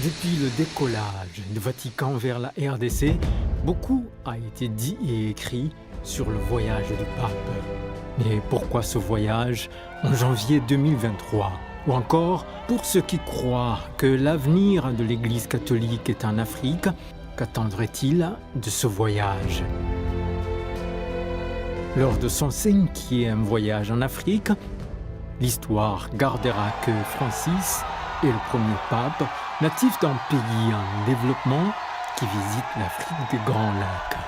Depuis le décollage du Vatican vers la RDC, beaucoup a été dit et écrit sur le voyage du pape. Mais pourquoi ce voyage en janvier 2023? Ou encore, pour ceux qui croient que l'avenir de l'Église catholique est en Afrique, qu'attendraient-ils de ce voyage? Lors de son 5e voyage en Afrique, l'histoire gardera que Francis est le premier pape natif d'un pays en développement qui visite l'Afrique des Grands Lacs.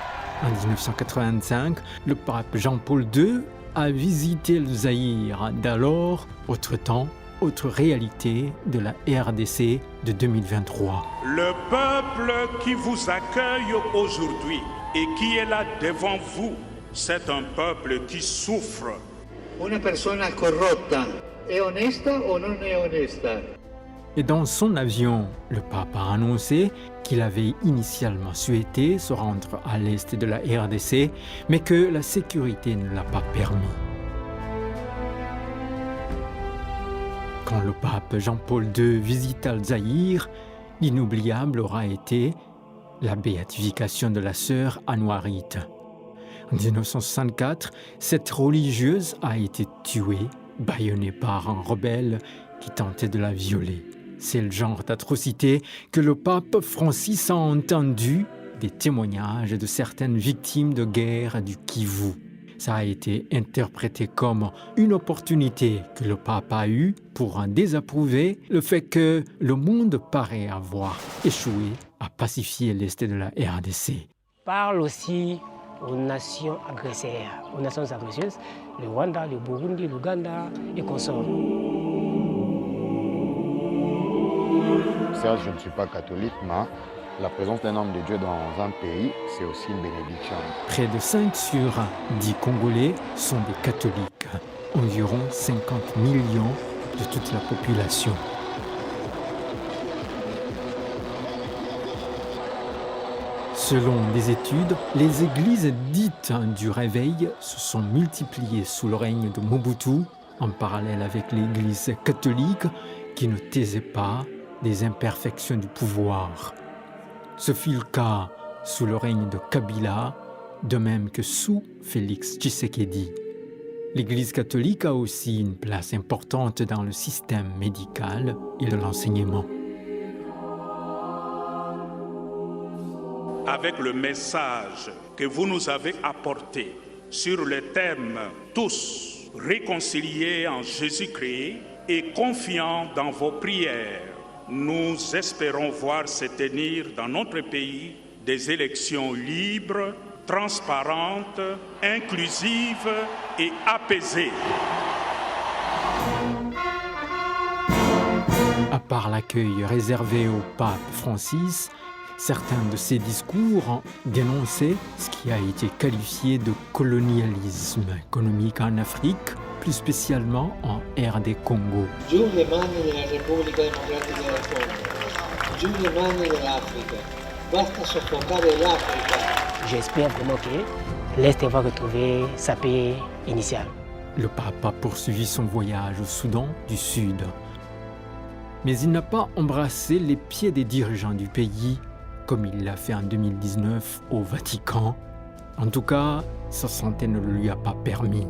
En 1985, le pape Jean-Paul II a visité le Zaïre d'alors, autre temps, autre réalité de la RDC de 2023. Le peuple qui vous accueille aujourd'hui et qui est là devant vous, c'est un peuple qui souffre. Una persona corrotta è onesta o non è onesta? Et dans son avion, le pape a annoncé qu'il avait initialement souhaité se rendre à l'est de la RDC, mais que la sécurité ne l'a pas permis. Quand le pape Jean-Paul II visita le Zaïre, l'inoubliable aura été la béatification de la sœur Anouarite. En 1964, cette religieuse a été tuée, bâillonnée par un rebelle qui tentait de la violer. C'est le genre d'atrocité que le pape Francis a entendu des témoignages de certaines victimes de guerre du Kivu. Ça a été interprété comme une opportunité que le pape a eue pour en désapprouver le fait que le monde paraît avoir échoué à pacifier l'est de la RDC. Parle aussi aux nations agresseurs, aux nations agresseuses, le Rwanda, le Burundi, l'Ouganda et consorts. Certes, je ne suis pas catholique, mais la présence d'un homme de Dieu dans un pays, c'est aussi une bénédiction. Près de 5 sur 10 Congolais sont des catholiques, environ 50 millions de toute la population. Selon des études, les églises dites du réveil se sont multipliées sous le règne de Mobutu, en parallèle avec l'église catholique qui ne taisait pas des imperfections du pouvoir. Ce fut le cas sous le règne de Kabila, de même que sous Félix Tshisekedi. L'Église catholique a aussi une place importante dans le système médical et de l'enseignement. Avec le message que vous nous avez apporté sur le thème « Tous réconciliés en Jésus-Christ et confiants dans vos prières », nous espérons voir se tenir dans notre pays des élections libres, transparentes, inclusives et apaisées. À part l'accueil réservé au pape Francis, certains de ses discours ont dénoncé ce qui a été qualifié de colonialisme économique en Afrique, plus spécialement en RD Congo. Giù le mani della Repubblica Democratica del Congo, giù le mani dell'Africa, basta soffocare l'Africa. J'espère vraiment que l'Est va retrouver sa paix initiale. Le pape a poursuivi son voyage au Soudan du Sud. Mais il n'a pas embrassé les pieds des dirigeants du pays, comme il l'a fait en 2019 au Vatican. En tout cas, sa santé ne le lui a pas permis.